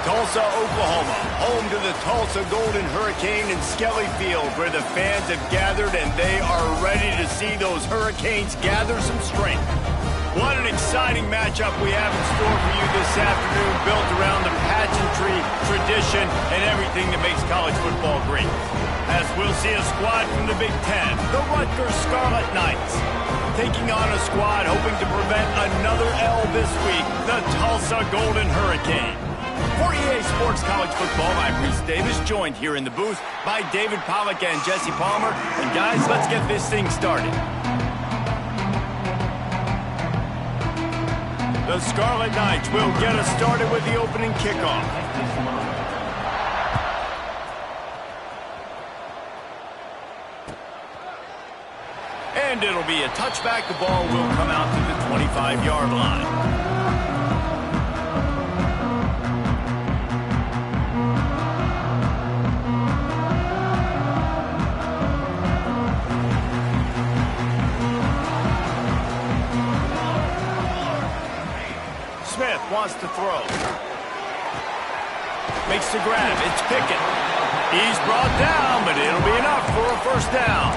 Tulsa, Oklahoma, home to the Tulsa Golden Hurricane in Skelly Field, where the fans have gathered and they are ready to see those Hurricanes gather some strength. What an exciting matchup we have in store for you this afternoon, built around the pageantry, tradition, and everything that makes college football great. As we'll see a squad from the Big Ten, the Rutgers Scarlet Knights, taking on a squad hoping to prevent another L this week, the Tulsa Golden Hurricane. For EA Sports College Football, I'm Reese Davis, joined here in the booth by David Pollack and Jesse Palmer. And guys, let's get this thing started. The Scarlet Knights will get us started with the opening kickoff. And it'll be a touchback. The ball will come out to the 25-yard line. Smith wants to throw. Makes the grab. It's Pickett. He's brought down, but it'll be enough for a first down.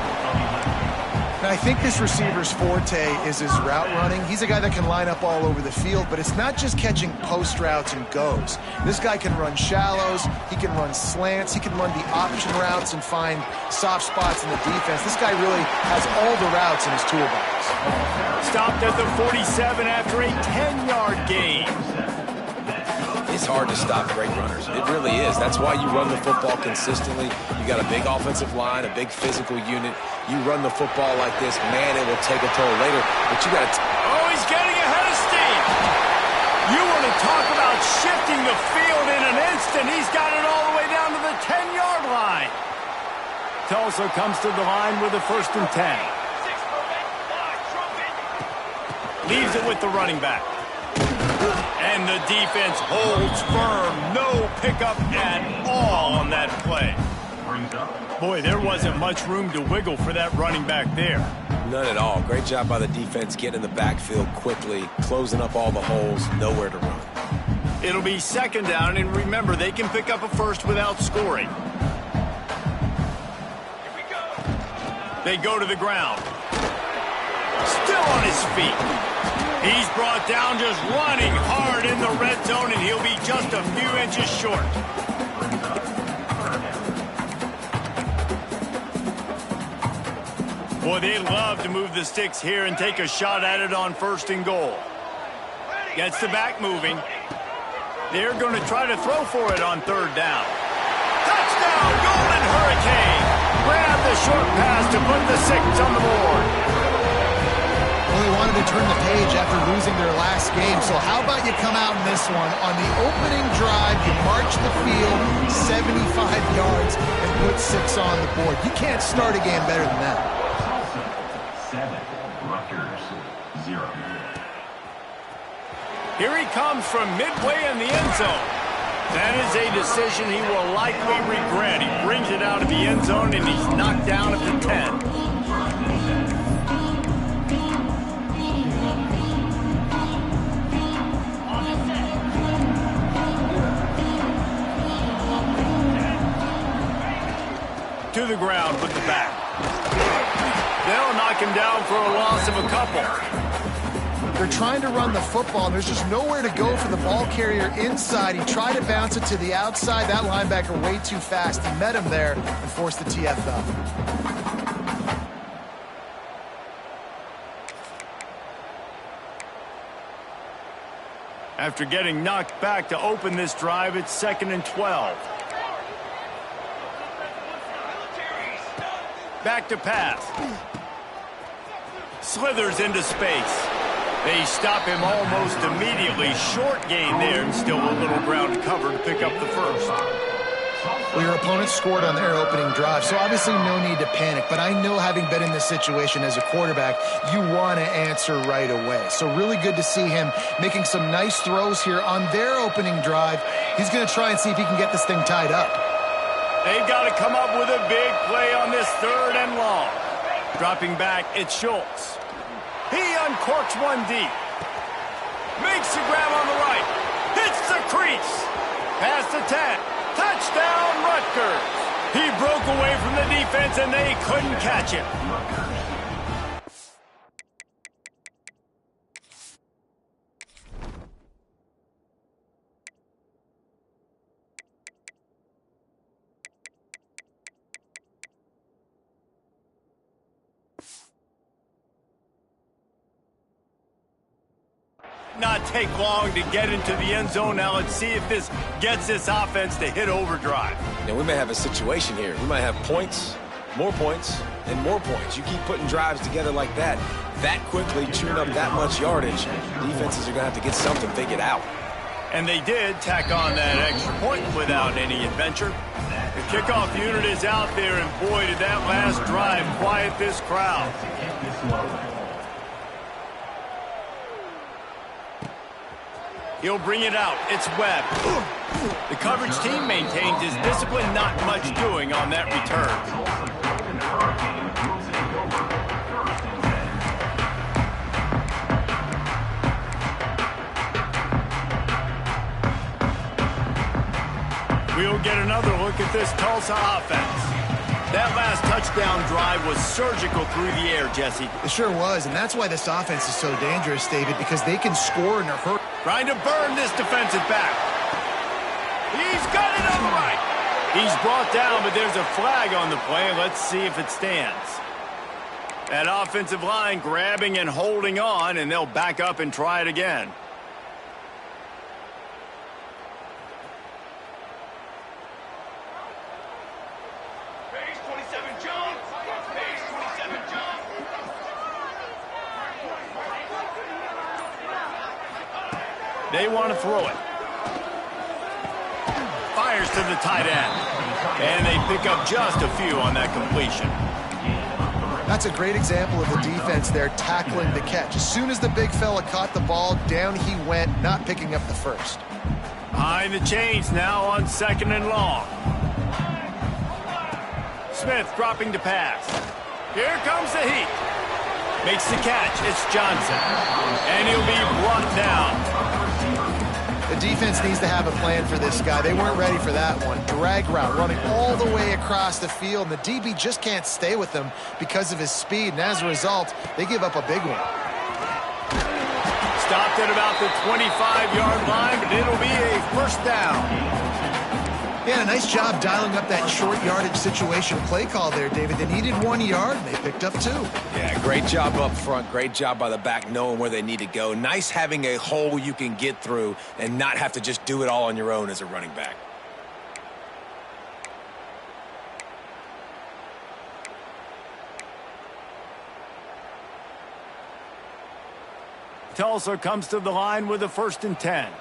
Now, I think this receiver's forte is his route running. He's a guy that can line up all over the field, but it's not just catching post routes and goes. This guy can run shallows, he can run slants, he can run the option routes and find soft spots in the defense. This guy really has all the routes in his toolbox. Stopped at the 47 after a 10-yard gain. It's hard to stop great runners. It really is. That's why you run the football consistently. You got a big offensive line, a big physical unit. You run the football like this, man, it will take a toll later. But you got to... Oh, he's getting ahead of steam. You want to talk about shifting the field in an instant. He's got it all the way down to the 10-yard line. Tulsa comes to the line with a 1st and 10. Leaves it with the running back. And the defense holds firm. No pickup at all on that play. Boy, there wasn't much room to wiggle for that running back there. None at all. Great job by the defense getting in the backfield quickly, closing up all the holes, nowhere to run. It'll be 2nd down, and remember, they can pick up a first without scoring. They go to the ground. Still on his feet. He's brought down just running hard in the red zone, and he'll be just a few inches short. Boy, they love to move the sticks here and take a shot at it on 1st and goal. Gets the back moving. They're going to try to throw for it on 3rd down. Touchdown, Golden Hurricane! Grab the short pass to put the 6 on the board. Well, they wanted to turn the page after losing their last game, so how about you come out in this one? On the opening drive, you march the field 75 yards and put 6 on the board. You can't start a game better than that. 7, Rutgers 0. Here he comes from midway in the end zone. That is a decision he will likely regret. He brings it out of the end zone, and he's knocked down at the 10. To the ground with the back. They'll knock him down for a loss of a couple. They're trying to run the football, and there's just nowhere to go for the ball carrier inside. He tried to bounce it to the outside. That linebacker way too fast. He met him there and forced the TFL. After getting knocked back to open this drive, it's 2nd and 12. Back to pass. Slithers into space. They stop him almost immediately. Short gain there, and still a little ground to cover to pick up the 1st. Well, your opponent scored on their opening drive, so obviously no need to panic. But I know, having been in this situation as a quarterback, you want to answer right away. So really good to see him making some nice throws here on their opening drive. He's going to try and see if he can get this thing tied up. They've got to come up with a big play on this 3rd and long. Dropping back, it's Schultz. He uncorks one deep. Makes the grab on the right. Hits the crease. Pass past the 10. Touchdown, Rutgers. He broke away from the defense, and they couldn't catch him. Not take long to get into the end zone. Now let's see if this gets this offense to hit overdrive. And we may have a situation here. We might have points, and more points. You keep putting drives together like that quickly, chewing up that much yardage, defenses are going to have to get something figured out. And they did tack on that extra point without any adventure. The kickoff unit is out there, and boy, did that last drive quiet this crowd. He'll bring it out. It's Webb. The coverage team maintains his discipline, not much doing on that return. We'll get another look at this Tulsa offense. That last touchdown drive was surgical through the air, Jesse. It sure was, and that's why this offense is so dangerous, David, because they can score in a hurry. Trying to burn this defensive back. He's got it all right. He's brought down, but there's a flag on the play. Let's see if it stands. That offensive line grabbing and holding on, and they'll back up and try it again. They want to throw it. Fires to the tight end. And they pick up just a few on that completion. That's a great example of the defense there tackling the catch. As soon as the big fella caught the ball, down he went, not picking up the first. Behind the chains now on 2nd and long. Smith dropping to pass. Here comes the heat. Makes the catch. It's Johnson. And he'll be brought down. The defense needs to have a plan for this guy. They weren't ready for that one. Drag route running all the way across the field, and the DB just can't stay with him because of his speed, and as a result, they give up a big one. Stopped at about the 25-yard line, but it'll be a first down. Yeah, a nice job dialing up that short yardage situation play call there, David. They needed 1 yard, and they picked up 2. Yeah, great job up front. Great job by the back knowing where they need to go. Nice having a hole you can get through and not have to just do it all on your own as a running back. Tulsa comes to the line with a 1st and 10.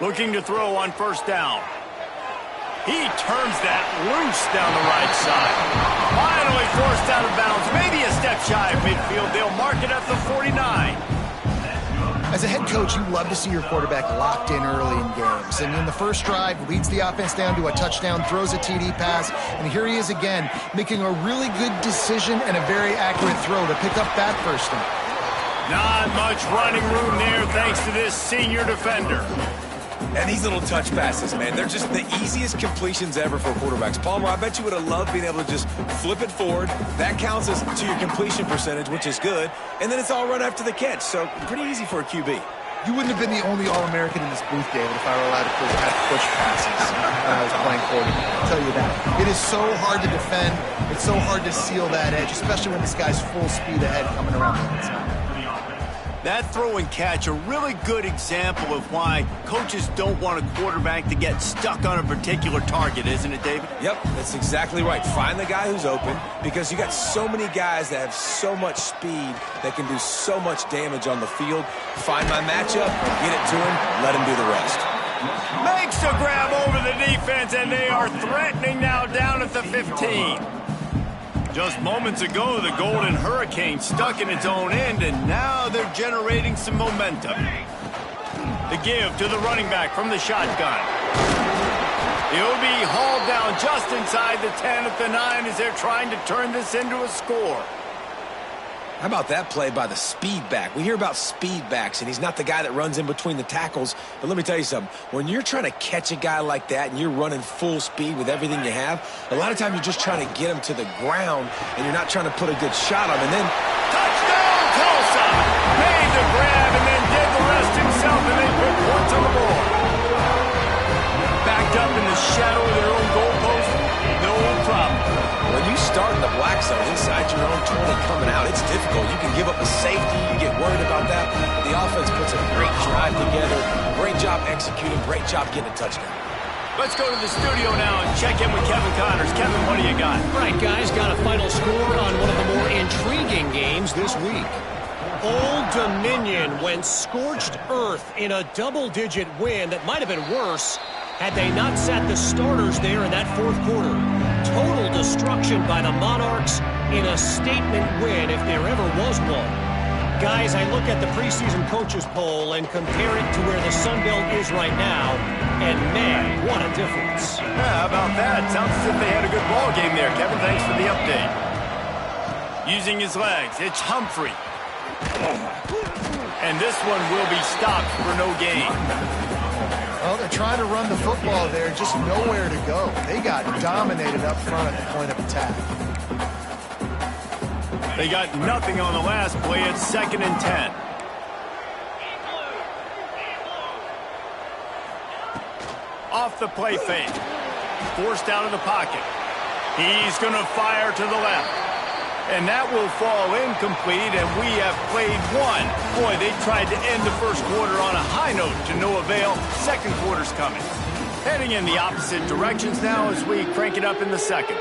Looking to throw on 1st down. He turns that loose down the right side. Finally forced out of bounds. Maybe a step shy of midfield. They'll mark it at the 49. As a head coach, you love to see your quarterback locked in early in games. And in the first drive, leads the offense down to a touchdown, throws a TD pass, and here he is again, making a really good decision and a very accurate throw to pick up that 1st down. Not much running room there thanks to this senior defender. And these little touch passes, man, they're just the easiest completions ever for quarterbacks. Palmer, I bet you would have loved being able to just flip it forward. That counts as to your completion percentage, which is good. And then it's all run after the catch, so pretty easy for a QB. You wouldn't have been the only All-American in this booth, David, if I were allowed to push passes when I was playing quarterback. I'll tell you that. It is so hard to defend. It's so hard to seal that edge, especially when this guy's full speed ahead coming around the inside. That throw and catch, a really good example of why coaches don't want a quarterback to get stuck on a particular target, isn't it, David? Yep, that's exactly right. Find the guy who's open because you got so many guys that have so much speed that can do so much damage on the field. Find my matchup, get it to him, let him do the rest. Makes a grab over the defense, and they are threatening now down at the 15. Just moments ago, the Golden Hurricane stuck in its own end, and now they're generating some momentum. The give to the running back from the shotgun. He'll be hauled down just inside the 10 at the 9 as they're trying to turn this into a score. How about that play by the speed back? We hear about speed backs, and he's not the guy that runs in between the tackles. But let me tell you something. When you're trying to catch a guy like that and you're running full speed with everything you have, a lot of times you're just trying to get him to the ground, and you're not trying to put a good shot on him. And then, touchdown, Tulsa! Made the grab and then did the rest himself, and they put points on the board. Backed up in the shadow of their own goalpost, no problem. when you start in the black zone inside your own 20 coming out, it's difficult. You can give up a safety. You get worried about that. The offense puts a great drive together. Great job executing. Great job getting a touchdown. Let's go to the studio now and check in with Kevin Connors. Kevin, what do you got? All right, guys, got a final score on one of the more intriguing games this week. Old Dominion went scorched earth in a double-digit win that might have been worse had they not sat the starters there in that fourth quarter. Total destruction by the Monarchs in a statement win if there ever was one. Guys, I look at the preseason coaches poll and compare it to where the Sun Belt is right now, and man, what a difference. Yeah, how about that? Sounds as if they had a good ball game there. Kevin, thanks for the update. Using his legs, it's Humphrey. And this one will be stopped for no gain. Well, they're trying to run the football there, just nowhere to go. They got dominated up front at the point of attack. They got nothing on the last play. It's 2nd and 10. Off the play fake. Forced out of the pocket. He's going to fire to the left. And that will fall incomplete, and we have played one. Boy, they tried to end the first quarter on a high note to no avail. Second quarter's coming. Heading in the opposite directions now as we crank it up in the second.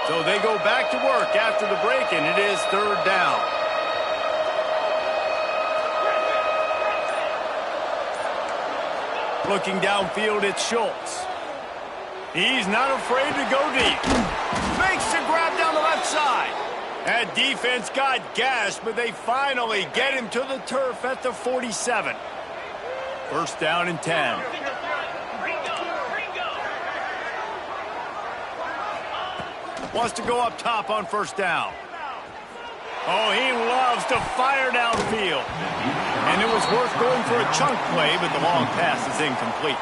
So they go back to work after the break, and it is 3rd down. Looking downfield, it's Schultz. He's not afraid to go deep. Makes the grab down the left side. That defense got gashed, but they finally get him to the turf at the 47. 1st down and 10. Wants to go up top on 1st down. Oh, he loves to fire downfield. And it was worth going for a chunk play, but the long pass is incomplete.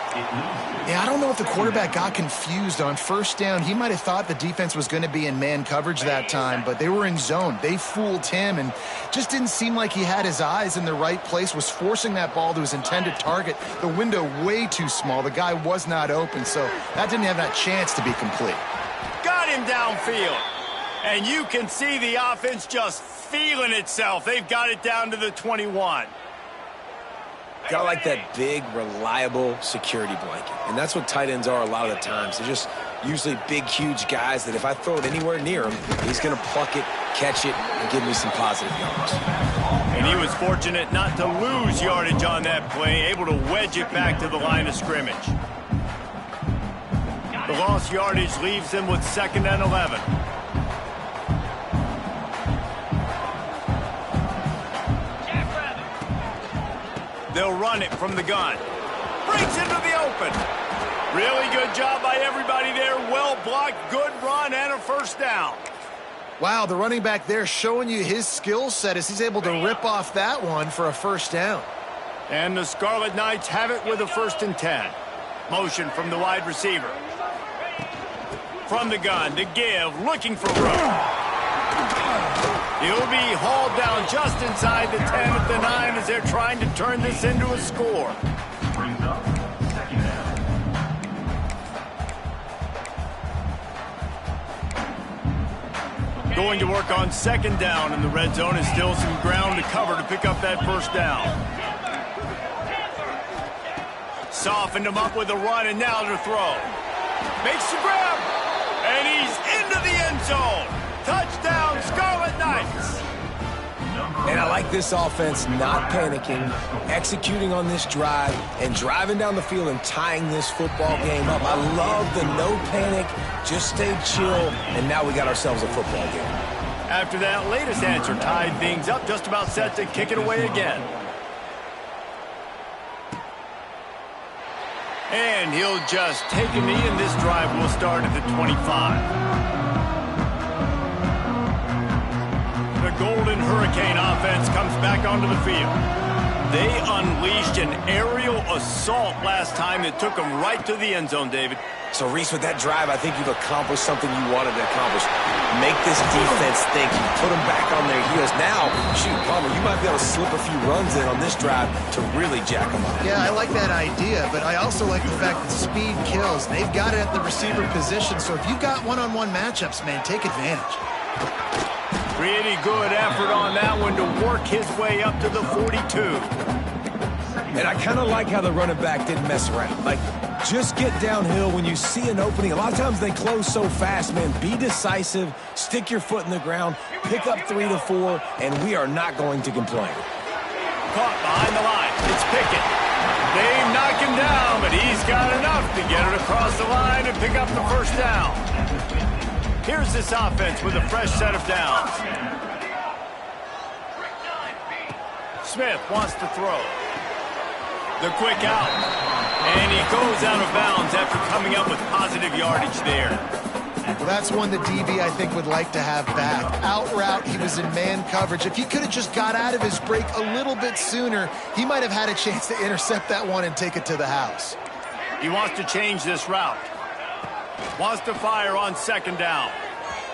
Yeah, I don't know if the quarterback got confused on 1st down. He might have thought the defense was going to be in man coverage that time, but they were in zone. They fooled him and just didn't seem like he had his eyes in the right place, was forcing that ball to his intended target. The window way too small. The guy was not open, so that didn't have that chance to be complete. Got him downfield. And you can see the offense just feeling itself. They've got it down to the 21. Got like that big, reliable security blanket. And that's what tight ends are a lot of the times. They're just usually big, huge guys that if I throw it anywhere near him, he's going to pluck it, catch it, and give me some positive yards. And he was fortunate not to lose yardage on that play, able to wedge it back to the line of scrimmage. The lost yardage leaves him with 2nd and 11. They'll run it from the gun. Breaks into the open. Really good job by everybody there. Well blocked, good run, and a 1st down. Wow, the running back there showing you his skill set as he's able to rip off that one for a 1st down. And the Scarlet Knights have it with a 1st and 10. Motion from the wide receiver. From the gun to give, looking for room. He'll be hauled down just inside the 10 at the 9 as they're trying to turn this into a score. Brings up 2nd down. Going to work on 2nd down in the red zone is still some ground to cover to pick up that 1st down. Softened him up with a run and now to throw. Makes the grab. And he's into the end zone. Touchdown, Scarlet Knights. And I like this offense not panicking, executing on this drive, and driving down the field and tying this football game up. I love the no panic, just stay chill, and now we got ourselves a football game. After that latest answer tied things up, just about set to kick it away again. And he'll just take a knee, and this drive will start at the 25. The Golden Hurricane offense comes back onto the field. They unleashed an aerial assault last time that took them right to the end zone, David. So, Reese, with that drive, I think you've accomplished something you wanted to accomplish. Make this defense think. You put them back on their heels. Now, shoot, Palmer, you might be able to slip a few runs in on this drive to really jack them up. Yeah, I like that idea, but I also like the fact that speed kills. They've got it at the receiver position, so if you've got one-on-one matchups, man, take advantage. Pretty good effort on that one to work his way up to the 42. And I kind of like how the running back didn't mess around. Like, just get downhill when you see an opening. A lot of times they close so fast, man. Be decisive, stick your foot in the ground, pick up 3 to 4, and we are not going to complain. Caught behind the line. It's Pickett. They knock him down, but he's got enough to get it across the line and pick up the first down. Here's this offense with a fresh set of downs. Smith wants to throw. The quick out. And he goes out of bounds after coming up with positive yardage there. Well, that's one that DB, I think, would like to have back. Out route, he was in man coverage. If he could have just got out of his break a little bit sooner, he might have had a chance to intercept that one and take it to the house. He wants to change this route. Wants to fire on second down.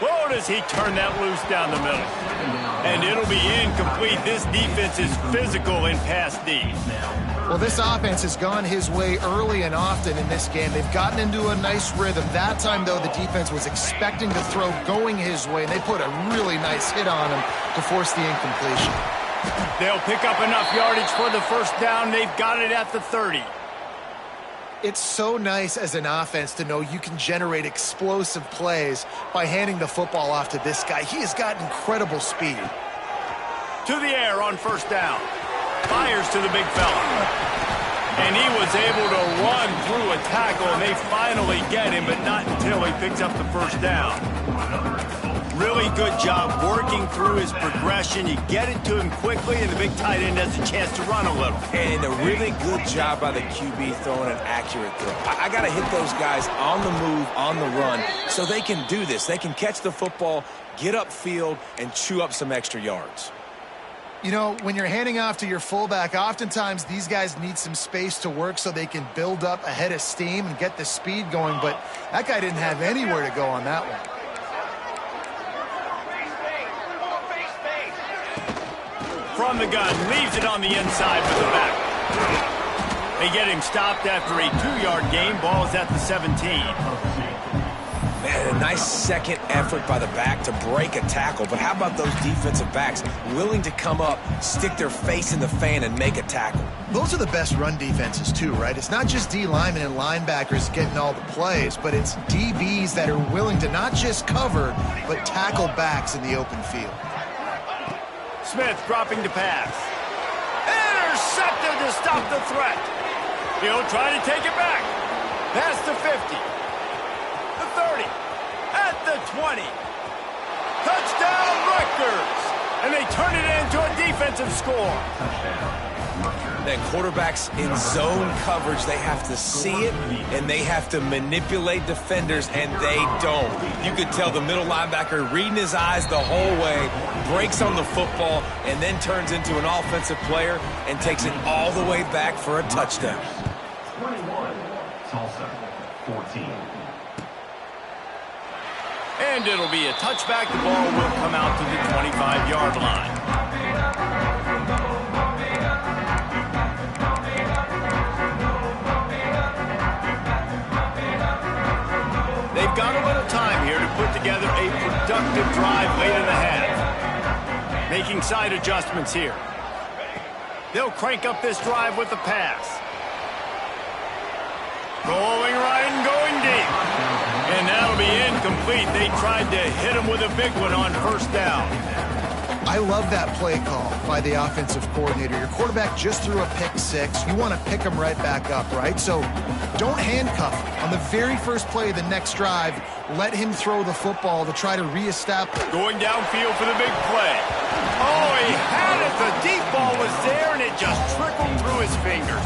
Whoa, does he turn that loose down the middle. And it'll be incomplete. This defense is physical in pass D. Well, this offense has gone his way early and often in this game. They've gotten into a nice rhythm. That time, though, the defense was expecting to throw going his way, and they put a really nice hit on him to force the incompletion. They'll pick up enough yardage for the first down. They've got it at the 30. It's so nice as an offense to know you can generate explosive plays by handing the football off to this guy. He has got incredible speed. To the air on first down. Fires to the big fella. And he was able to run through a tackle, and they finally get him, but not until he picks up the first down. Really good job working through his progression. You get it to him quickly, and the big tight end has a chance to run a little. And a really good job by the QB throwing an accurate throw. I got to hit those guys on the move, on the run, so they can do this. They can catch the football, get upfield, and chew up some extra yards. You know, when you're handing off to your fullback, oftentimes these guys need some space to work so they can build up a head of steam and get the speed going, but that guy didn't have anywhere to go on that one. From the gun, leaves it on the inside with the back. They get him stopped after a 2-yard gain. Ball's at the 17. Man, a nice second effort by the back to break a tackle. But how about those defensive backs willing to come up, stick their face in the fan, and make a tackle? Those are the best run defenses, too, right? It's not just D linemen and linebackers getting all the plays, but it's DBs that are willing to not just cover, but tackle backs in the open field. Smith dropping to pass. Intercepted to stop the threat. He'll try to take it back. Past the 50. The 30. At the 20. Touchdown, Rutgers. And they turn it into a defensive score. Then quarterbacks in zone coverage, they have to see it, and they have to manipulate defenders, and they don't. You could tell the middle linebacker reading his eyes the whole way, breaks on the football, and then turns into an offensive player and takes it all the way back for a touchdown. 21, Tulsa, 14. And it'll be a touchback. The ball will come out to the 25-yard line. They've got a little time here to put together a productive drive late in the half. Making side adjustments here. They'll crank up this drive with the pass. Rolling right and going deep. And that'll be incomplete. They tried to hit him with a big one on first down. I love that play call by the offensive coordinator. Your quarterback just threw a pick six. You want to pick him right back up, right? So don't handcuff him. On the very first play of the next drive, let him throw the football to try to reestablish. Going downfield for the big play. Oh, he had it. The deep ball was there, and it just trickled through his fingers.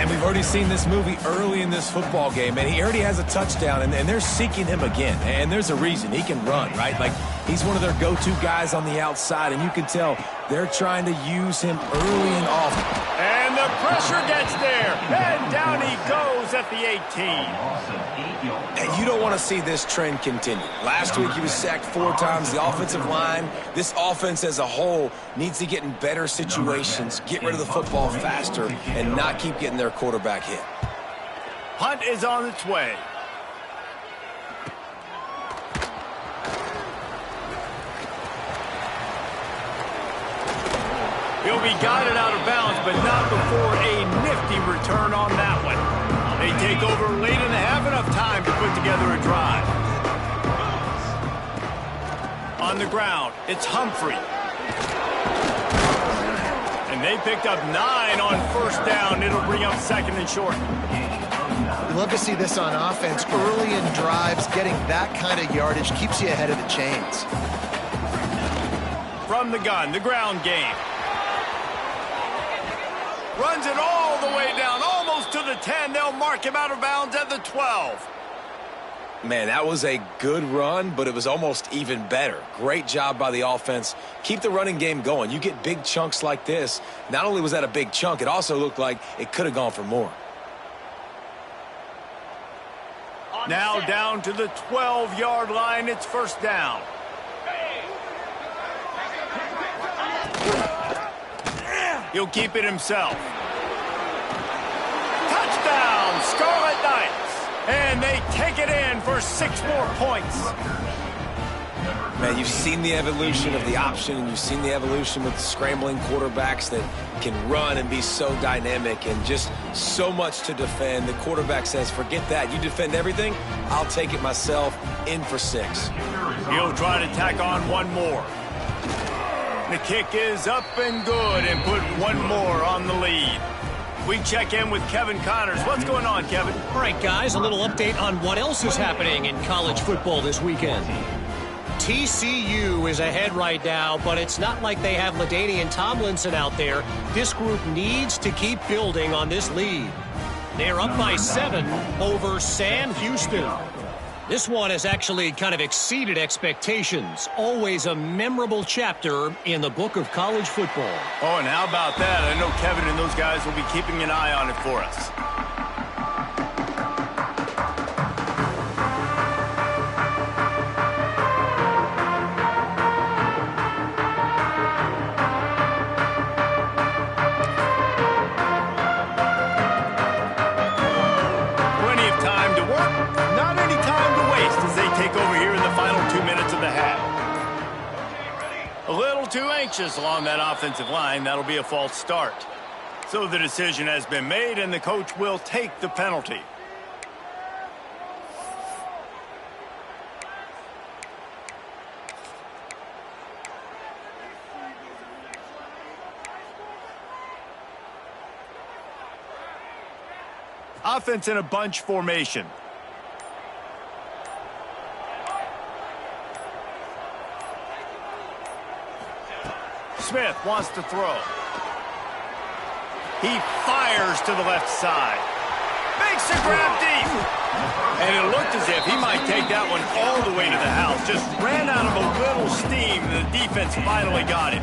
And we've already seen this movie early in this football game, and he already has a touchdown, and they're seeking him again. And there's a reason. He can run, right? Like, he's one of their go-to guys on the outside, and you can tell they're trying to use him early and often. And the pressure gets there, and down he goes at the 18. And you don't want to see this trend continue. Last week he was sacked 4 times. The offensive line, this offense as a whole, needs to get in better situations, get rid of the football faster, and not keep getting their quarterback hit. Punt is on its way. He'll be guided out of bounds, but not before a nifty return on that one. They take over late in the half, enough time to put together a drive. On the ground, it's Humphrey. And they picked up 9 on first down. It'll bring up second and short. We love to see this on offense. Early in drives, getting that kind of yardage keeps you ahead of the chains. From the gun, the ground game. Runs it all the way down, almost to the 10. They'll mark him out of bounds at the 12. Man, that was a good run, but it was almost even better. Great job by the offense. Keep the running game going. You get big chunks like this. Not only was that a big chunk, it also looked like it could have gone for more. Now down to the 12-yard line. It's first down. He'll keep it himself. Touchdown, Scarlet Knights. And they take it in for 6 more points. Man, you've seen the evolution of the option, and you've seen the evolution with scrambling quarterbacks that can run and be so dynamic and just so much to defend. The quarterback says, forget that. You defend everything, I'll take it myself. In for 6. He'll try to tack on one more. The kick is up and good, and put one more on the lead. We check in with Kevin Connors. What's going on, Kevin? All right, guys, a little update on what else is happening in college football this weekend. TCU is ahead right now, but it's not like they have LaDainian Tomlinson out there. This group needs to keep building on this lead. They're up by 7 over Sam Houston. This one has actually kind of exceeded expectations. Always a memorable chapter in the book of college football. Oh, and how about that? I know Kevin and those guys will be keeping an eye on it for us. Too anxious along that offensive line. That'll be a false start. So the decision has been made, and the coach will take the penalty. Offense in a bunch formation. Smith wants to throw. He fires to the left side. Makes a grab deep. And it looked as if he might take that one all the way to the house. Just ran out of a little steam, and the defense finally got him.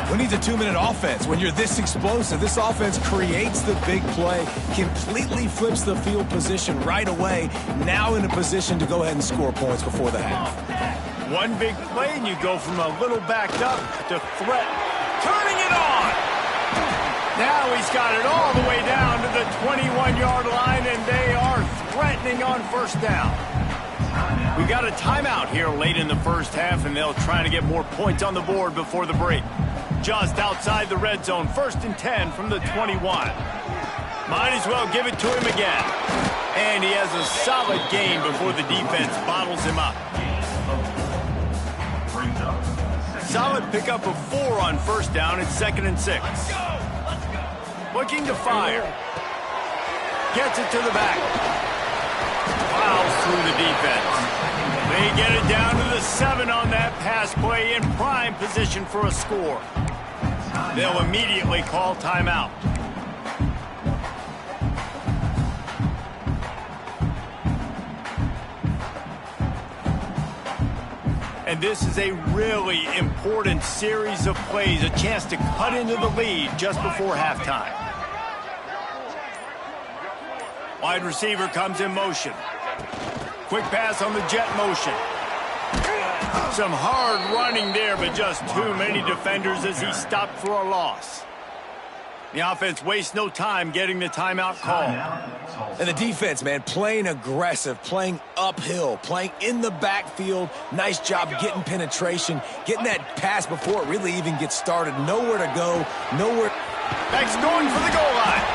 Who needs a 2-minute offense? When you're this explosive, this offense creates the big play, completely flips the field position right away, now in a position to go ahead and score points before the half. One big play, and you go from a little backed up to threat. Turning it on! Now he's got it all the way down to the 21-yard line, and they are threatening on first down. We got a timeout here late in the first half, and they'll try to get more points on the board before the break. Just outside the red zone, 1st and 10 from the 21. Might as well give it to him again. And he has a solid gain before the defense bottles him up. Solid pickup of 4 on first down. It's 2nd and 6. Looking to fire. Gets it to the back. Plows through the defense. They get it down to the 7 on that pass play, in prime position for a score. They'll immediately call timeout. And this is a really important series of plays, a chance to cut into the lead just before halftime. Wide receiver comes in motion. Quick pass on the jet motion. Some hard running there, but just too many defenders as he stopped for a loss. The offense wastes no time getting the timeout call. And the defense, man, playing aggressive, playing uphill, playing in the backfield. Nice job getting penetration, getting that pass before it really even gets started. Nowhere to go, nowhere. Beck's going for the goal line.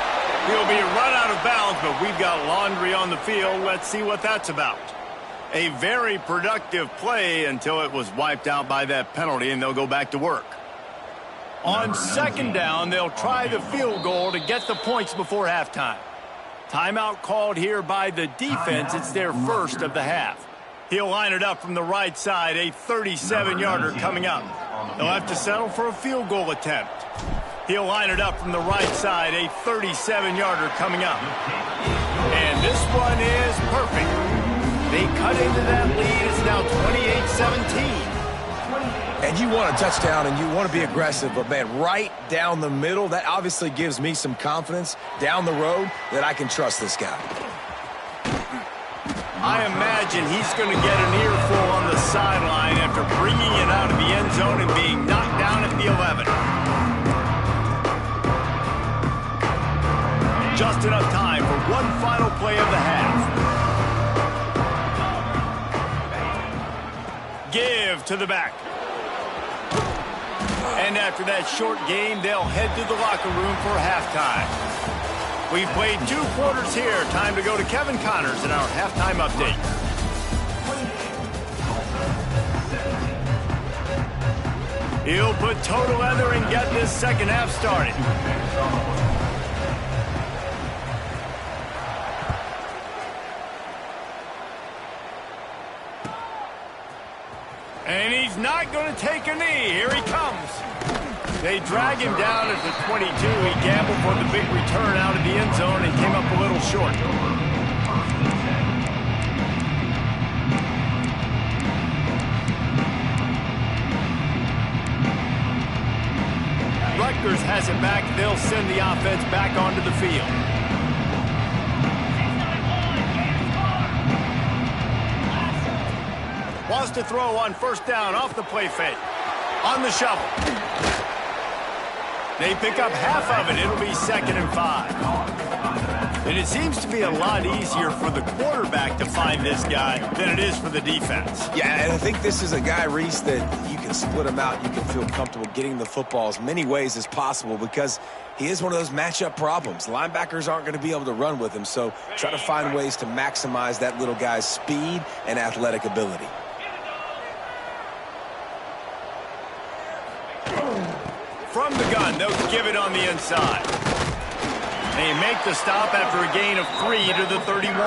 He'll be run out of bounds, but we've got laundry on the field. Let's see what that's about. A very productive play until it was wiped out by that penalty, and they'll go back to work. On second down, they'll try the field goal to get the points before halftime. Timeout called here by the defense. It's their first of the half. He'll line it up from the right side, a 37-yarder coming up. They'll have to settle for a field goal attempt. He'll line it up from the right side, a 37-yarder coming up. And this one is perfect. They cut into that lead. It's now 28-17. And you want a touchdown and you want to be aggressive, but, man, right down the middle, that obviously gives me some confidence down the road that I can trust this guy. I imagine he's going to get an earful on the sideline after bringing it out of the end zone and being knocked down at the 11. Just enough time for one final play of the half. Give to the back. And after that short game, they'll head to the locker room for halftime. We've played 2 quarters here. Time to go to Kevin Connors in our halftime update. He'll put total leather and get this second half started. And he's not going to take a knee. Here he comes. They drag him down at the 22. He gambled for the big return out of the end zone and came up a little short. Rutgers has it back. They'll send the offense back onto the field. Wants to throw on first down off the play fake. On the shovel. They pick up half of it. It'll be 2nd and 5. And it seems to be a lot easier for the quarterback to find this guy than it is for the defense. Yeah, and I think this is a guy, Reese, that you can split him out. You can feel comfortable getting the football as many ways as possible because he is one of those matchup problems. Linebackers aren't going to be able to run with him, so try to find ways to maximize that little guy's speed and athletic ability. From the gun, they'll give it on the inside. They make the stop after a gain of 3 to the 31.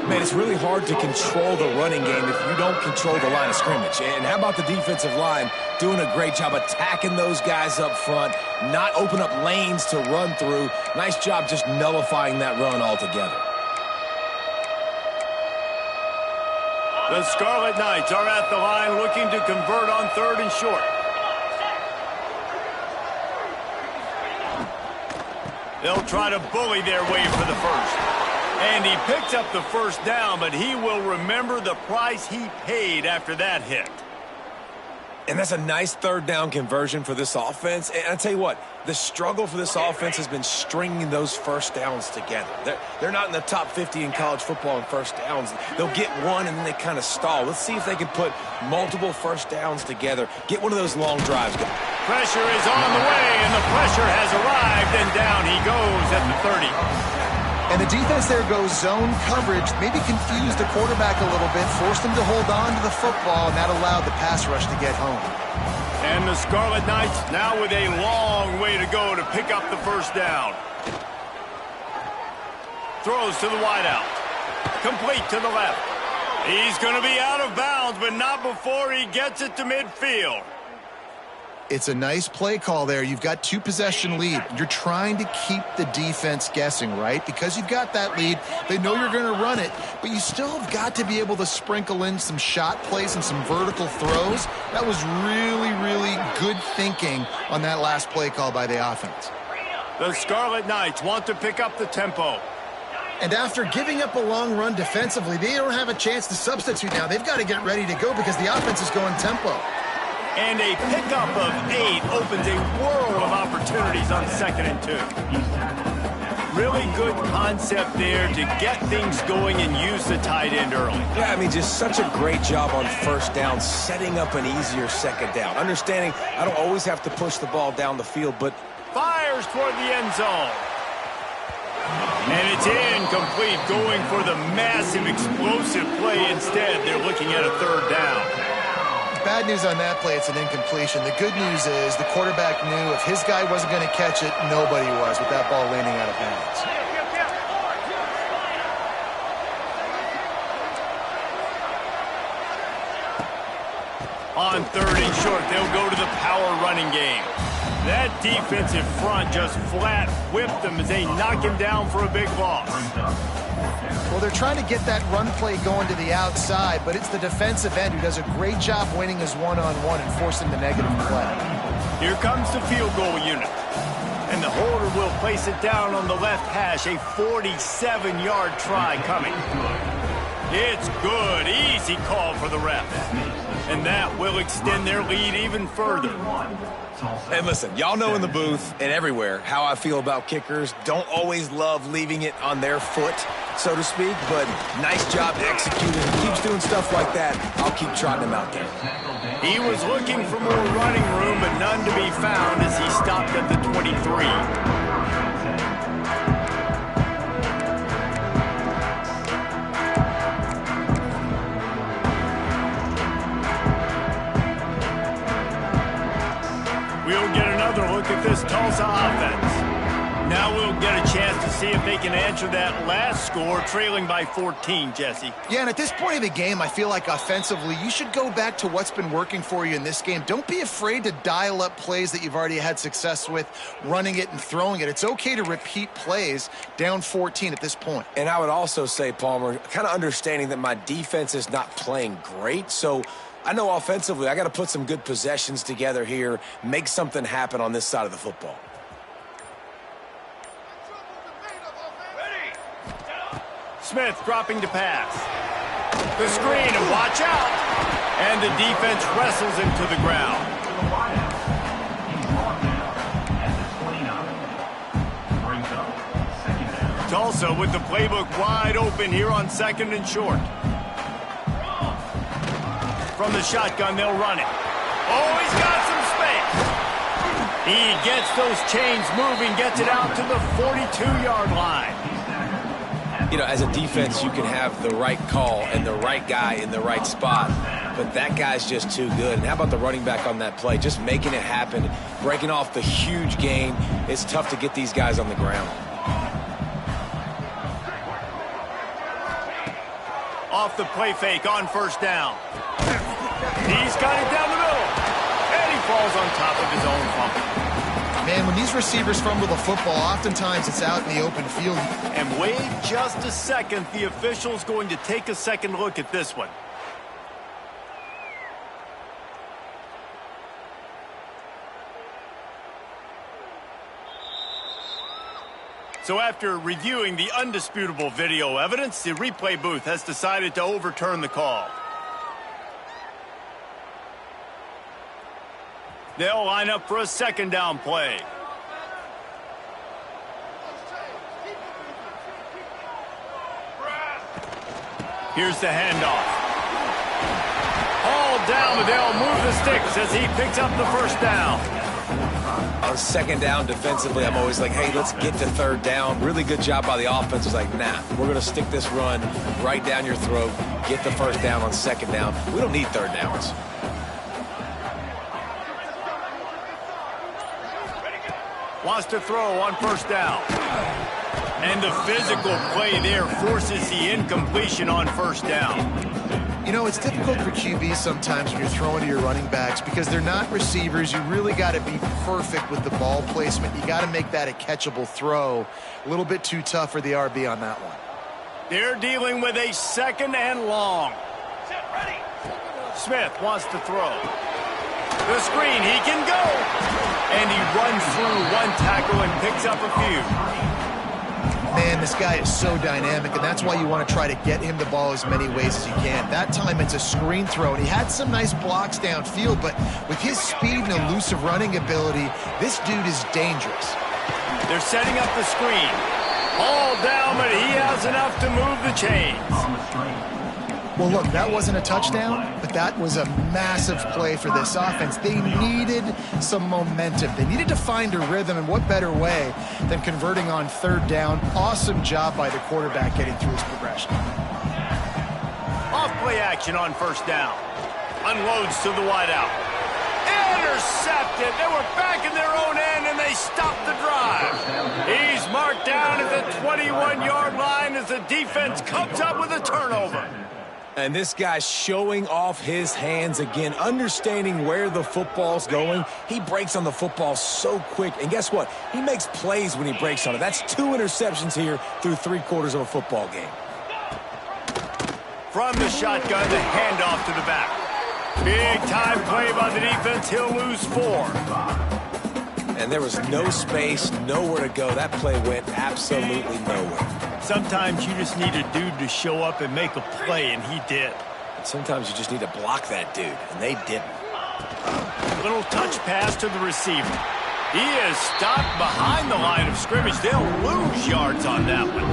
Man, it's really hard to control the running game if you don't control the line of scrimmage. And how about the defensive line doing a great job attacking those guys up front, not open up lanes to run through. Nice job just nullifying that run altogether. The Scarlet Knights are at the line looking to convert on 3rd and short. They'll try to bully their way for the first. And he picks up the first down, but he will remember the price he paid after that hit. And that's a nice 3rd down conversion for this offense. And I tell you what, the struggle for this offense has been stringing those first downs together. They're not in the top 50 in college football in first downs. They'll get one and then they kind of stall. Let's see if they can put multiple first downs together. Get one of those long drives going. Pressure is on the way, and the pressure has arrived, and down he goes at the 30. And the defense there goes zone coverage, maybe confused the quarterback a little bit, forced him to hold on to the football, and that allowed the pass rush to get home. And the Scarlet Knights now with a long way to go to pick up the first down. Throws to the wideout. Complete to the left. He's going to be out of bounds, but not before he gets it to midfield. It's a nice play call there. You've got 2-possession lead. You're trying to keep the defense guessing, right? Because you've got that lead, they know you're going to run it, but you still have got to be able to sprinkle in some shot plays and some vertical throws. That was really, really good thinking on that last play call by the offense. The Scarlet Knights want to pick up the tempo. And after giving up a long run defensively, they don't have a chance to substitute now. They've got to get ready to go because the offense is going tempo. And a pickup of 8 opens a world of opportunities on 2nd and 2. Really good concept there to get things going and use the tight end early. Yeah, I mean, just such a great job on 1st down, setting up an easier 2nd down. Understanding I don't always have to push the ball down the field, but... Fires toward the end zone. And it's incomplete, going for the massive explosive play instead. They're looking at a 3rd down. Bad news on that play, it's an incompletion. The good news is the quarterback knew if his guy wasn't going to catch it, nobody was with that ball landing out of bounds. On 3rd and short, they'll go to the power running game. That defensive front just flat whipped them as they knock him down for a big loss. Well, they're trying to get that run play going to the outside, but it's the defensive end who does a great job winning his one-on-one and forcing the negative play. Here comes the field goal unit. And the holder will place it down on the left hash. A 47-yard try coming. It's good. Easy call for the ref. And that will extend their lead even further. And listen, y'all know in the booth and everywhere how I feel about kickers. Don't always love leaving it on their foot, so to speak, but nice job executing. He keeps doing stuff like that. I'll keep trotting him out there. He was looking for more running room, but none to be found as he stopped at the 23. We'll get another look at this Tulsa offense. Now we'll get a chance to see if they can answer that last score, trailing by 14, Jesse. Yeah, and at this point of the game, I feel like offensively, you should go back to what's been working for you in this game. Don't be afraid to dial up plays that you've already had success with, running it and throwing it. It's okay to repeat plays down 14 at this point. And I would also say, Palmer, kind of understanding that my defense is not playing great, so I know offensively I got to put some good possessions together here, make something happen on this side of the football. Smith dropping to pass. The screen, and watch out. And the defense wrestles him to the ground. Tulsa with the playbook wide open here on 2nd and short. From the shotgun, they'll run it. Oh, he's got some space. He gets those chains moving, gets it out to the 42-yard line. You know, as a defense, you can have the right call and the right guy in the right spot, but that guy's just too good. And how about the running back on that play? Just making it happen, breaking off the huge gain. It's tough to get these guys on the ground. Off the play fake on 1st down. He's got it down the middle. And he falls on top of his own fumble. Man, when these receivers fumble the football, oftentimes it's out in the open field. And wait just a second. The official's going to take a second look at this one. So after reviewing the undisputable video evidence, the replay booth has decided to overturn the call. They'll line up for a 2nd down play. Here's the handoff. All down, but they'll move the sticks as he picks up the 1st down. On 2nd down defensively, I'm always like, hey, let's get to 3rd down. Really good job by the offense. It's like, nah, we're going to stick this run right down your throat, get the 1st down on 2nd down. We don't need 3rd downs. Wants to throw on 1st down. And the physical play there forces the incompletion on 1st down. You know, it's difficult for QBs sometimes when you're throwing to your running backs because they're not receivers. You really got to be perfect with the ball placement. You got to make that a catchable throw. A little bit too tough for the RB on that one. They're dealing with a 2nd and long. Smith wants to throw. The screen, he can go. And he runs through one tackle and picks up a few. Man, this guy is so dynamic, and that's why you want to try to get him the ball as many ways as you can. That time it's a screen throw, and he had some nice blocks downfield, but with his speed and elusive running ability, this dude is dangerous. They're setting up the screen. All down, but he has enough to move the chains. Well, look, that wasn't a touchdown, but that was a massive play for this offense. They needed some momentum. They needed to find a rhythm, and what better way than converting on 3rd down. Awesome job by the quarterback getting through his progression. Off play action on 1st down. Unloads to the wideout. Intercepted. They were back in their own end, and they stopped the drive. He's marked down at the 21-yard line as the defense comes up with a turnover. And this guy's showing off his hands again, understanding where the football's going. He breaks on the football so quick. And guess what? He makes plays when he breaks on it. That's 2 interceptions here through 3/4 of a football game. From the shotgun, the handoff to the back. Big time play by the defense. He'll lose 4. And there was no space, nowhere to go. That play went absolutely nowhere. Sometimes you just need a dude to show up and make a play, and he did. And sometimes you just need to block that dude, and they didn't. Little touch pass to the receiver. He is stopped behind the line of scrimmage. They'll lose yards on that one.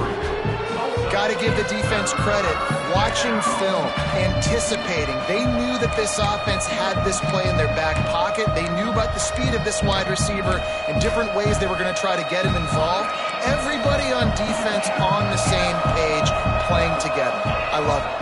Got to give the defense credit. Watching film, anticipating. They knew that this offense had this play in their back pocket. They knew about the speed of this wide receiver and different ways they were going to try to get him involved. Everybody on defense on the same page, playing together. I love it.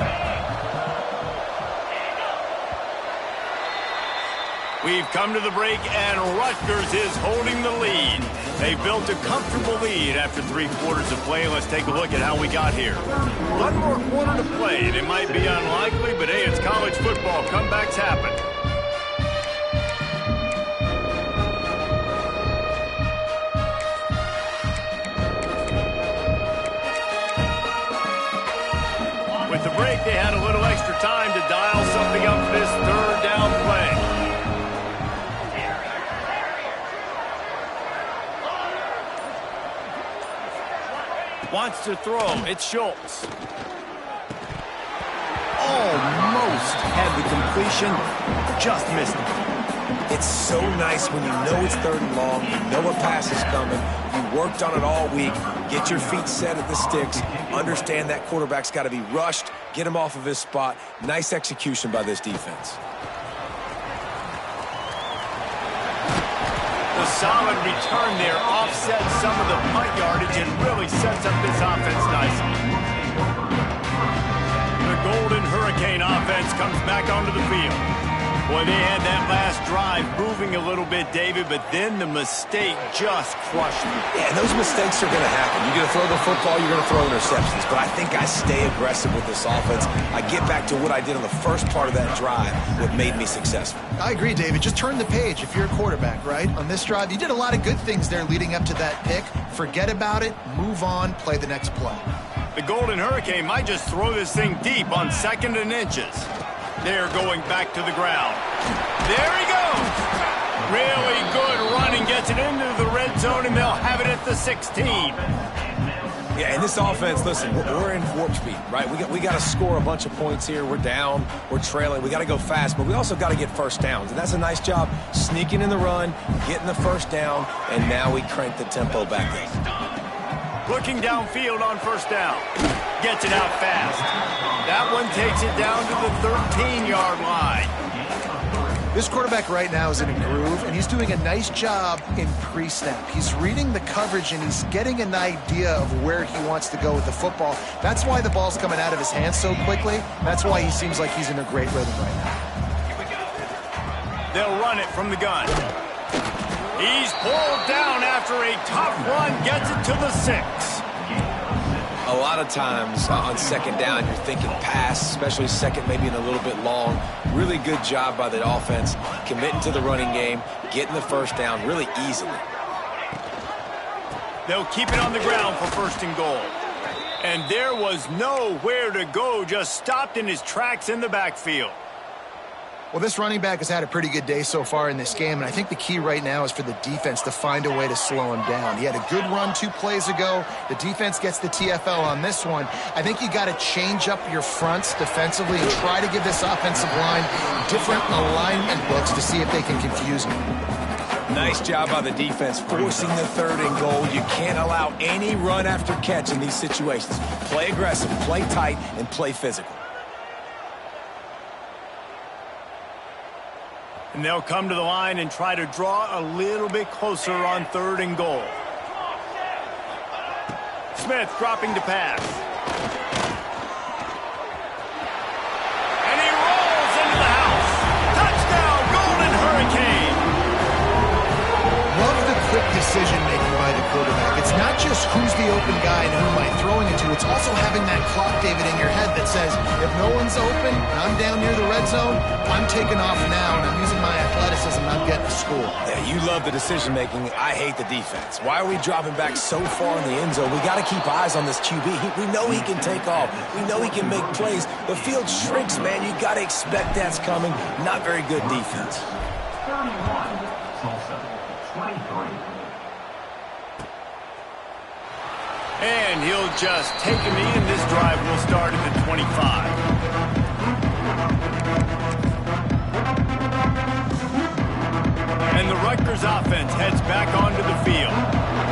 We've come to the break, and Rutgers is holding the lead. They built a comfortable lead after 3/4 of play. Let's take a look at how we got here. One more quarter to play, and it might be unlikely, but hey, it's college football. Comebacks happen. With the break, they had a little extra time to dial something up for this 3rd down play. Wants to throw. It's Schultz. Almost had the completion. Just missed it. It's so nice when you know it's 3rd and long, you know a pass is coming, you worked on it all week, get your feet set at the sticks, understand that quarterback's got to be rushed, get him off of his spot. Nice execution by this defense. The solid return there offsets some of the punt yardage and really sets up this offense nicely. The Golden Hurricane offense comes back onto the field. Boy, they had that last drive moving a little bit, David, but then the mistake just crushed them. Yeah, and those mistakes are going to happen. You're going to throw the football, you're going to throw interceptions, but I think I stay aggressive with this offense. I get back to what I did on the first part of that drive, what made me successful. I agree, David. Just turn the page if you're a quarterback, right? On this drive, you did a lot of good things there leading up to that pick. Forget about it, move on, play the next play. The Golden Hurricane might just throw this thing deep on 2nd and inches. They're going back to the ground. There he goes. Really good running, gets it into the red zone, and they'll have it at the 16. Yeah, and this offense, listen, we're in warp speed, right? We got to score a bunch of points here. We're down, we're trailing. We got to go fast, but we also got to get 1st downs. And that's a nice job sneaking in the run, getting the 1st down, and now we crank the tempo back in. Looking downfield on 1st down. Gets it out fast. That one takes it down to the 13-yard line. This quarterback right now is in a groove, and he's doing a nice job in pre-snap. He's reading the coverage, and he's getting an idea of where he wants to go with the football. That's why the ball's coming out of his hands so quickly. That's why he seems like he's in a great rhythm right now. They'll run it from the gun. He's pulled down after a tough run, gets it to the 6. A lot of times on second down, you're thinking pass, especially second, maybe in a little bit long. Really good job by the offense, committing to the running game, getting the first down really easily. They'll keep it on the ground for 1st and goal. And there was nowhere to go, just stopped in his tracks in the backfield. Well, this running back has had a pretty good day so far in this game, and I think the key right now is for the defense to find a way to slow him down. He had a good run 2 plays ago. The defense gets the TFL on this one. I think you got to change up your fronts defensively and try to give this offensive line different alignment looks to see if they can confuse him. Nice job by the defense forcing the 3rd and goal. You can't allow any run after catch in these situations. Play aggressive, play tight, and play physical. And they'll come to the line and try to draw a little bit closer on 3rd and goal. Smith dropping to pass. And he rolls into the house. Touchdown, Golden Hurricane. Love the quick decision-making by the quarterback. It's not just who's the open guy and who am I throwing it to. It's also having that clock, David, in your head that says, if no one's open and I'm down near the red zone, I'm taking off now and I'm using my athleticism and I'm getting a score. Yeah, you love the decision-making. I hate the defense. Why are we dropping back so far in the end zone? We got to keep eyes on this QB. We know he can take off. We know he can make plays. The field shrinks, man. You got to expect that's coming. Not very good defense. 31, Tulsa, 23. And he'll just take a knee, and this drive will start at the 25. And the Rutgers offense heads back onto the field.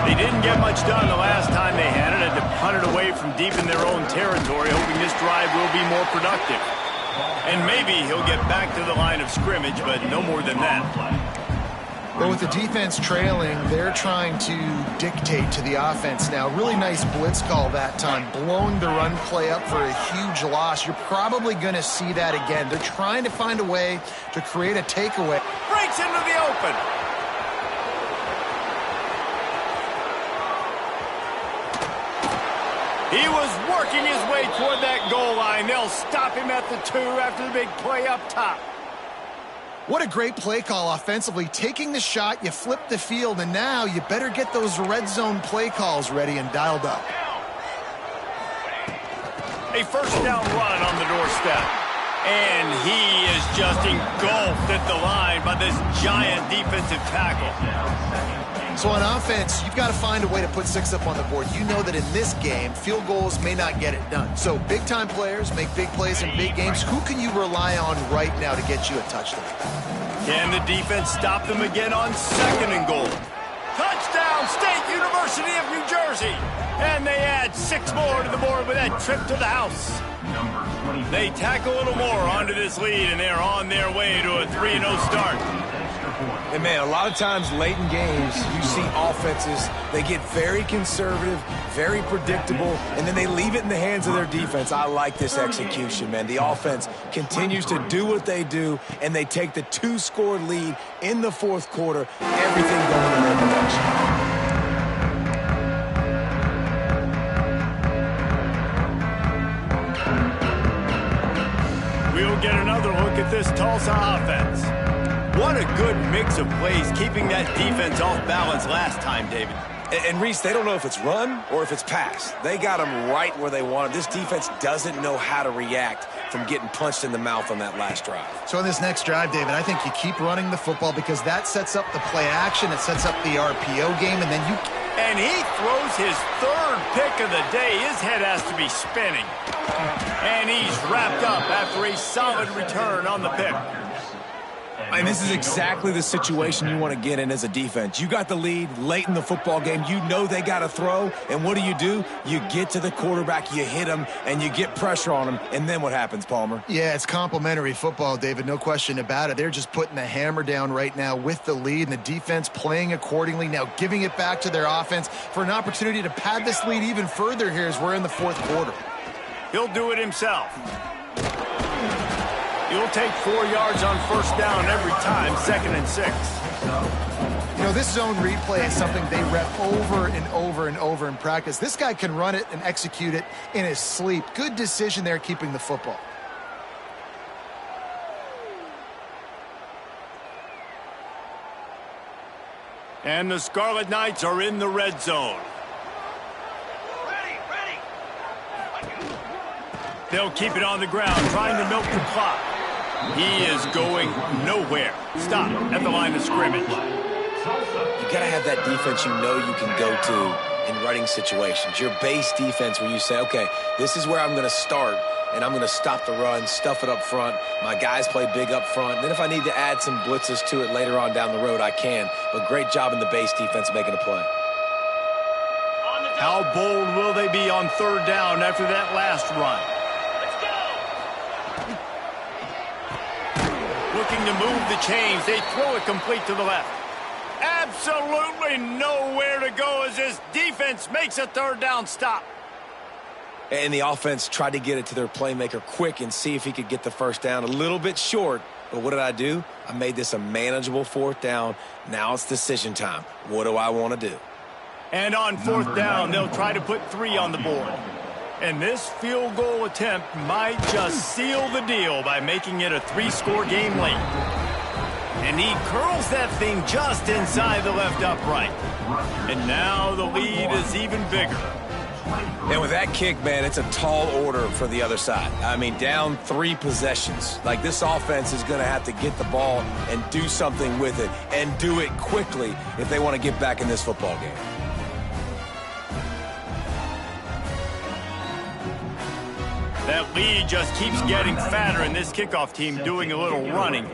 They didn't get much done the last time they had it, had to punt it away from deep in their own territory, hoping this drive will be more productive. And maybe he'll get back to the line of scrimmage, but no more than that. But with the defense trailing, they're trying to dictate to the offense now. Really nice blitz call that time, blowing the run play up for a huge loss. You're probably going to see that again. They're trying to find a way to create a takeaway. Breaks into the open. He was working his way toward that goal line. They'll stop him at the 2 after the big play up top. What a great play call offensively. Taking the shot, you flip the field, and now you better get those red zone play calls ready and dialed up. A 1st down run on the doorstep. And he is just engulfed at the line by this giant defensive tackle. So on offense, you've got to find a way to put 6 up on the board. You know that in this game, field goals may not get it done. So big-time players make big plays in big games. Who can you rely on right now to get you a touchdown? Can the defense stop them again on 2nd and goal? Touchdown, State University of New Jersey. And they add 6 more to the board with that trip to the house. They tack a little more onto this lead, and they're on their way to a 3-0 start. And, man, a lot of times late in games, you see offenses, they get very conservative, very predictable, and then they leave it in the hands of their defense. I like this execution, man. The offense continues to do what they do, and they take the 2-score lead in the 4th quarter, everything going in their direction. We'll get another look at this Tulsa offense. What a good mix of plays, keeping that defense off balance last time, David. And Reese, they don't know if it's run or if it's pass. They got them right where they want them. This defense doesn't know how to react from getting punched in the mouth on that last drive. So in this next drive, David, I think you keep running the football because that sets up the play action, it sets up the RPO game, and then you... And he throws his 3rd pick of the day. His head has to be spinning. And he's wrapped up after a solid return on the pick. And this is exactly the situation you want to get in as a defense. You got the lead late in the football game. You know they got to throw. And what do? You get to the quarterback, you hit him, and you get pressure on him. And then what happens, Palmer? Yeah, it's complimentary football, David. No question about it. They're just putting the hammer down right now with the lead, and the defense playing accordingly. Now giving it back to their offense for an opportunity to pad this lead even further here as we're in the 4th quarter. He'll do it himself. You'll take 4 yards on first down every time, 2nd and 6. You know, this zone replay is something they rep over and over and over in practice. This guy can run it and execute it in his sleep. Good decision there keeping the football. And the Scarlet Knights are in the red zone. They'll keep it on the ground, trying to milk the clock. He is going nowhere. Stop at the line of scrimmage. You got to have that defense you know you can go to in running situations. Your base defense where you say, okay, this is where I'm going to start, and I'm going to stop the run, stuff it up front. My guys play big up front. Then if I need to add some blitzes to it later on down the road, I can. But great job in the base defense making a play. How bold will they be on 3rd down after that last run? Looking to move the chains. They throw it complete to the left. Absolutely nowhere to go as this defense makes a 3rd down stop. And the offense tried to get it to their playmaker quick and see if he could get the first down. A little bit short, but what did I do? I made this a manageable 4th down. Now it's decision time. What do I want to do? And on 4th down, they'll try to put 3 on the board. And this field goal attempt might just seal the deal by making it a 3-score game late. And he curls that thing just inside the left upright. And now the lead is even bigger. And with that kick, man, it's a tall order for the other side. I mean, down 3 possessions. Like, this offense is going to have to get the ball and do something with it, and do it quickly if they want to get back in this football game. That lead just keeps getting fatter, and this kickoff team doing a little running.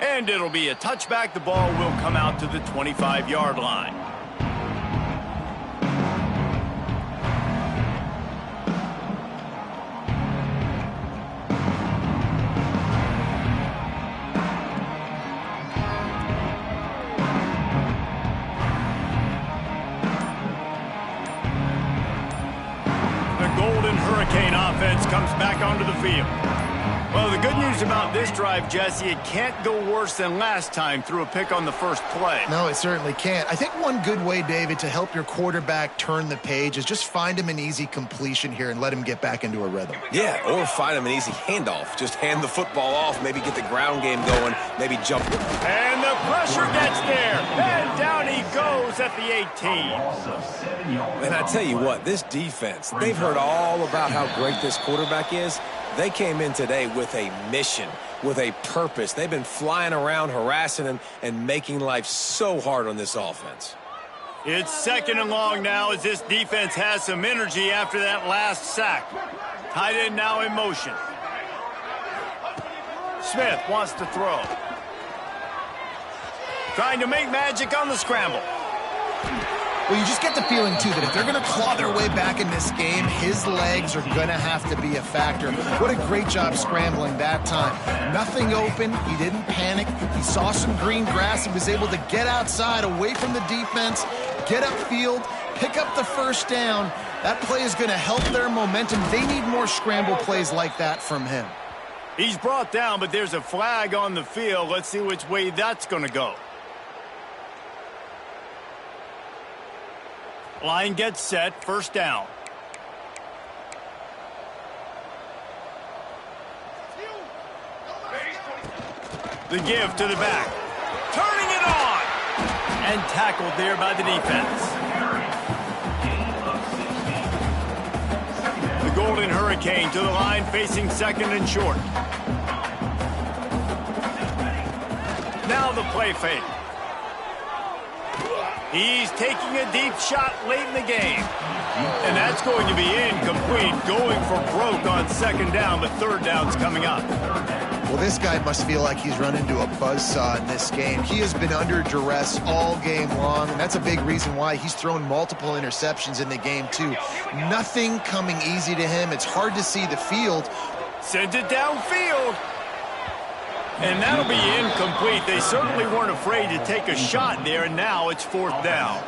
And it'll be a touchback. The ball will come out to the 25-yard line. Hurricane offense comes back onto the field. Well, the good news about this drive, Jesse, it can't go worse than last time through a pick on the first play. No, it certainly can't. I think one good way, David, to help your quarterback turn the page is just find him an easy completion here and let him get back into a rhythm. Yeah, or find him an easy handoff. Just hand the football off, maybe get the ground game going, maybe jump. And the pressure gets there. And down he goes at the 18. And I tell you what, this defense, they've heard all about how great this quarterback is. They came in today with a mission, with a purpose. They've been flying around, harassing him, and making life so hard on this offense. It's 2nd and long now as this defense has some energy after that last sack. Tight end now in motion. Smith wants to throw. Trying to make magic on the scramble. Well, you just get the feeling, too, that if they're going to claw their way back in this game, his legs are going to have to be a factor. What a great job scrambling that time. Nothing open. He didn't panic. He saw some green grass and was able to get outside, away from the defense, get upfield, pick up the first down. That play is going to help their momentum. They need more scramble plays like that from him. He's brought down, but there's a flag on the field. Let's see which way that's going to go. Line gets set, first down. The give to the back. Turning it on! And tackled there by the defense. The Golden Hurricane to the line, facing 2nd and short. Now the play fake. He's taking a deep shot late in the game. And that's going to be incomplete, going for broke on 2nd down, but 3rd down's coming up. Well, this guy must feel like he's run into a buzzsaw in this game. He has been under duress all game long, and that's a big reason why he's thrown multiple interceptions in the game, too. Nothing coming easy to him. It's hard to see the field. Sends it downfield. And that'll be incomplete. They certainly weren't afraid to take a shot there, and now it's 4th down.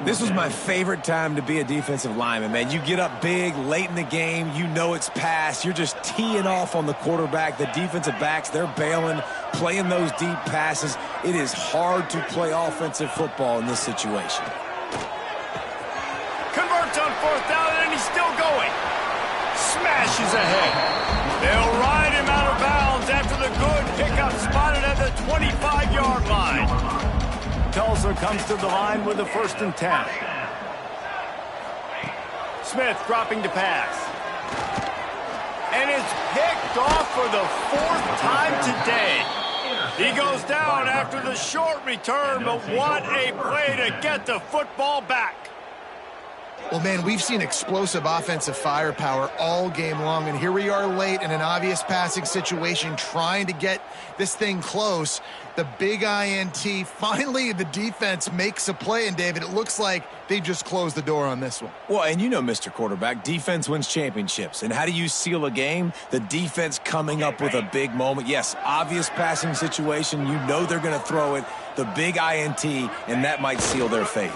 This was my favorite time to be a defensive lineman, man. You get up big, late in the game, you know it's past. You're just teeing off on the quarterback. The defensive backs, they're bailing, playing those deep passes. It is hard to play offensive football in this situation. Converts on 4th down, and he's still going. Smashes ahead. They'll ride him out of bounds after the good pickup spotted at the 25-yard line. Tulsa comes to the line with a 1st and 10. Smith dropping to pass. And it's picked off for the 4th time today. He goes down after the short return, but what a play to get the football back. Well, man, we've seen explosive offensive firepower all game long, and here we are late in an obvious passing situation trying to get this thing close. The big INT, finally the defense makes a play, and David, it looks like they just closed the door on this one. Well, and you know, Mr. Quarterback, defense wins championships. And how do you seal a game? The defense coming up with a big moment. Yes, obvious passing situation. You know they're going to throw it. The big INT, and that might seal their fate.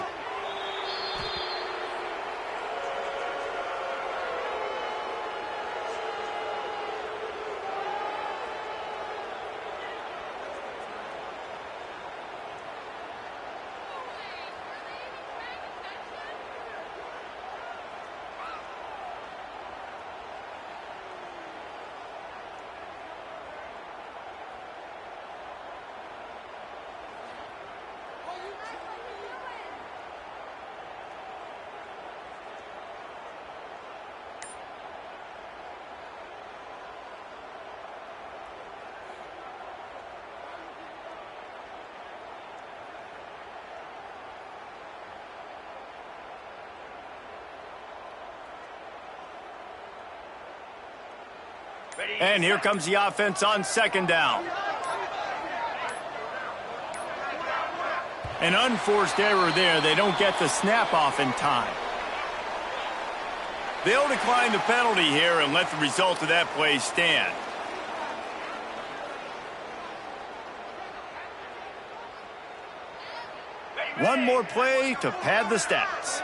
And here comes the offense on 2nd down. An unforced error there. They don't get the snap off in time. They'll decline the penalty here and let the result of that play stand. One more play to pad the stats.